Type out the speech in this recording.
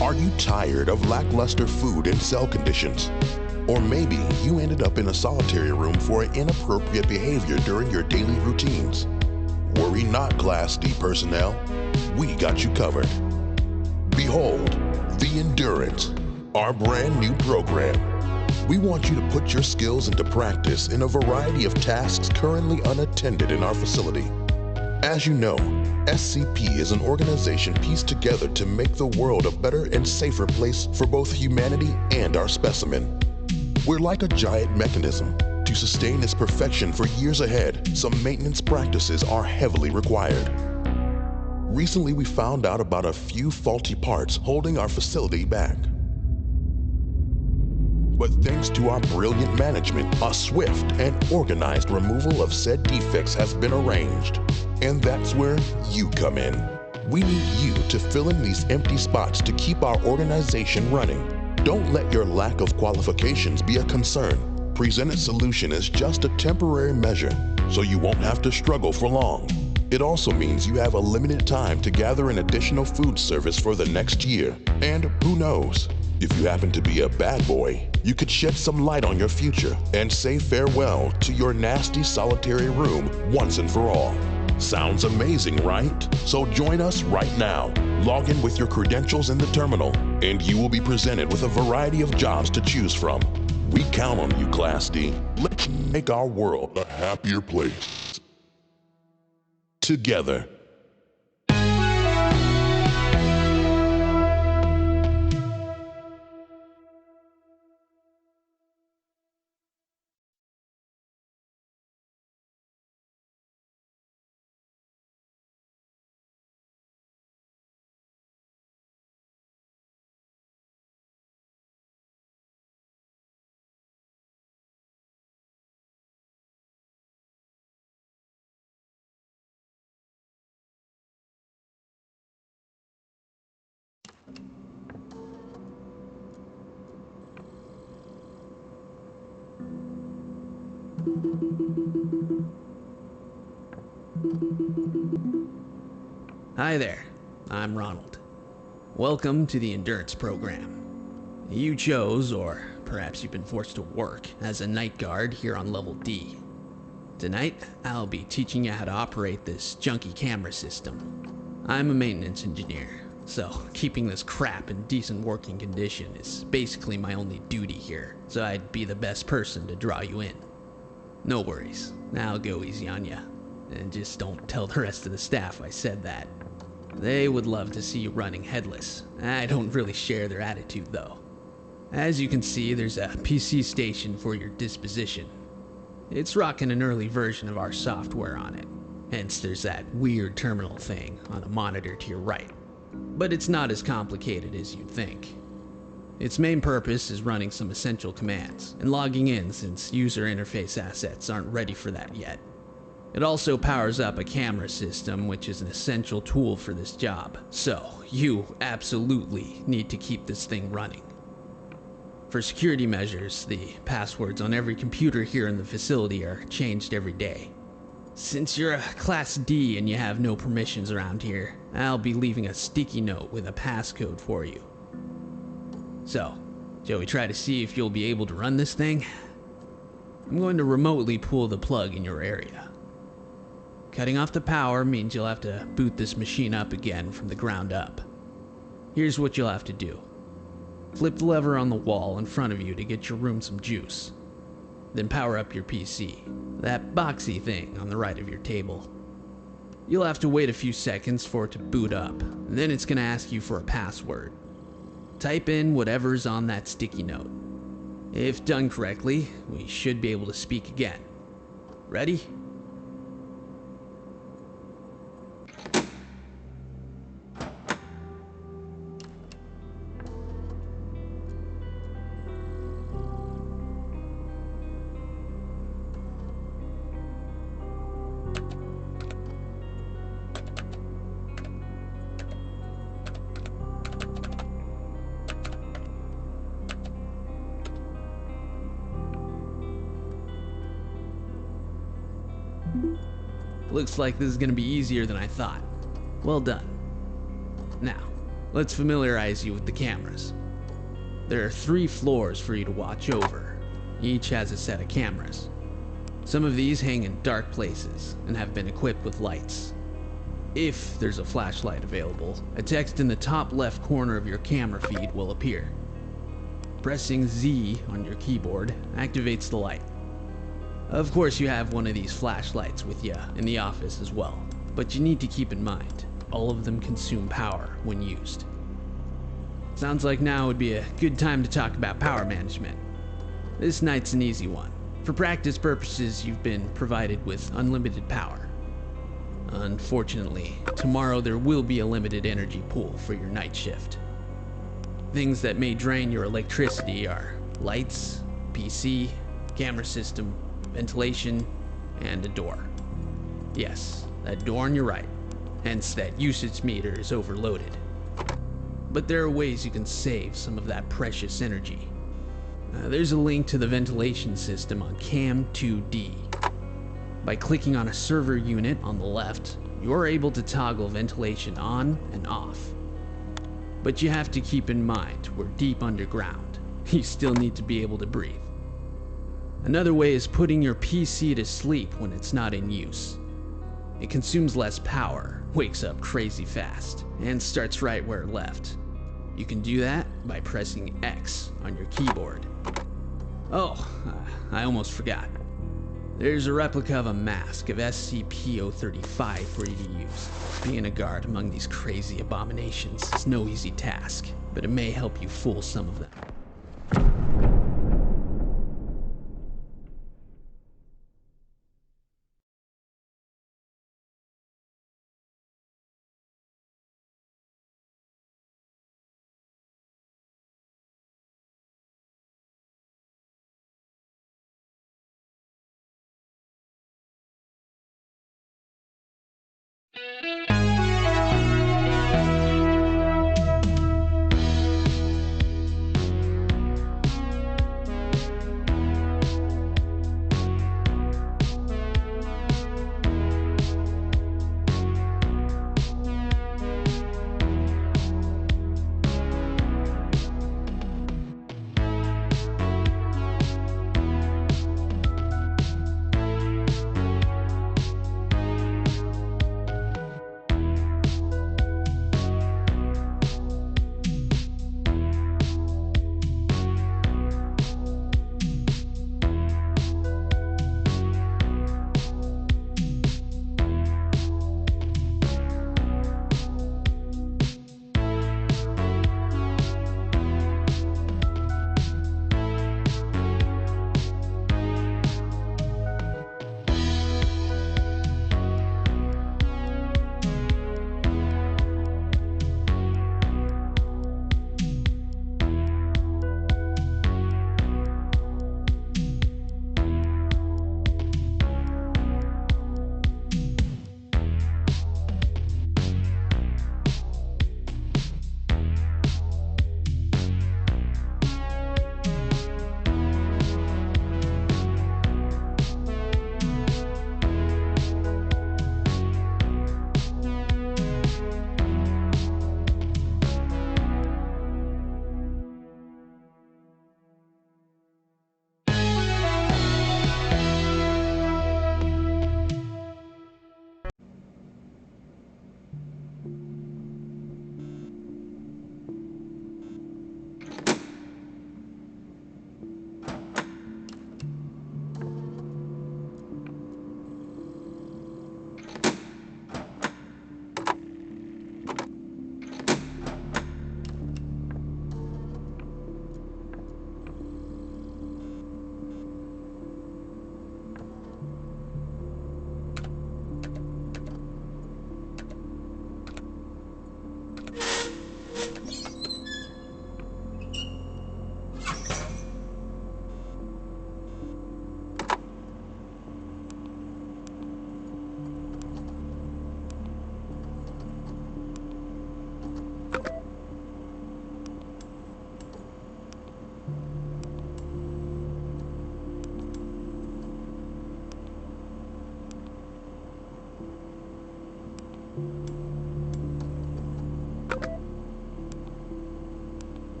Are you tired of lackluster food and cell conditions? Or maybe you ended up in a solitary room for inappropriate behavior during your daily routines. Worry not, Class D personnel. We got you covered. Behold, The Endurance, our brand new program. We want you to put your skills into practice in a variety of tasks currently unattended in our facility. As you know, SCP is an organization pieced together to make the world a better and safer place for both humanity and our specimen. We're like a giant mechanism. To sustain its perfection for years ahead, some maintenance practices are heavily required. Recently, we found out about a few faulty parts holding our facility back. But thanks to our brilliant management, a swift and organized removal of said defects has been arranged. And that's where you come in. We need you to fill in these empty spots to keep our organization running. Don't let your lack of qualifications be a concern. Presented solution is just a temporary measure, so you won't have to struggle for long. It also means you have a limited time to gather an additional food service for the next year. And who knows, if you happen to be a bad boy, you could shed some light on your future and say farewell to your nasty solitary room once and for all. Sounds amazing, right? So join us right now. Log in with your credentials in the terminal, and you will be presented with a variety of jobs to choose from. We count on you, Class D. Let's make our world a happier place. Together. Hi there, I'm Ronald. Welcome to the Endurance program. You chose, or perhaps you've been forced to work, as a night guard here on level D. Tonight, I'll be teaching you how to operate this junky camera system. I'm a maintenance engineer, so keeping this crap in decent working condition is basically my only duty here, so I'd be the best person to draw you in. No worries, I'll go easy on ya. And just don't tell the rest of the staff I said that. They would love to see you running headless. I don't really share their attitude though. As you can see, there's a PC station for your disposition. It's rocking an early version of our software on it. Hence there's that weird terminal thing on a monitor to your right. But it's not as complicated as you'd think. Its main purpose is running some essential commands and logging in since user interface assets aren't ready for that yet. It also powers up a camera system, which is an essential tool for this job, so you absolutely need to keep this thing running. For security measures, the passwords on every computer here in the facility are changed every day. Since you're a Class D and you have no permissions around here, I'll be leaving a sticky note with a passcode for you. So, shall we try to see if you'll be able to run this thing? I'm going to remotely pull the plug in your area. Cutting off the power means you'll have to boot this machine up again from the ground up. Here's what you'll have to do. Flip the lever on the wall in front of you to get your room some juice. Then power up your PC, that boxy thing on the right of your table. You'll have to wait a few seconds for it to boot up, and then it's going to ask you for a password. Type in whatever's on that sticky note. If done correctly, we should be able to speak again. Ready? Looks like this is going to be easier than I thought. Well done. Now, let's familiarize you with the cameras. There are 3 floors for you to watch over. Each has a set of cameras. Some of these hang in dark places and have been equipped with lights. If there's a flashlight available, a text in the top left corner of your camera feed will appear. Pressing Z on your keyboard activates the light. Of course, you have one of these flashlights with you in the office as well, but you need to keep in mind, all of them consume power when used. Sounds like now would be a good time to talk about power management. This night's an easy one. For practice purposes, you've been provided with unlimited power. Unfortunately, tomorrow there will be a limited energy pool for your night shift. Things that may drain your electricity are lights, PC, camera system, ventilation, and a door. Yes, that door on your right, hence that usage meter is overloaded. But there are ways you can save some of that precious energy. There's a link to the ventilation system on Cam 2D. By clicking on a server unit on the left, you're able to toggle ventilation on and off. But you have to keep in mind, we're deep underground. You still need to be able to breathe. Another way is putting your PC to sleep when it's not in use. It consumes less power, wakes up crazy fast, and starts right where it left. You can do that by pressing X on your keyboard. Oh, I almost forgot. There's a replica of a mask of SCP-035 for you to use. Being a guard among these crazy abominations is no easy task, but it may help you fool some of them.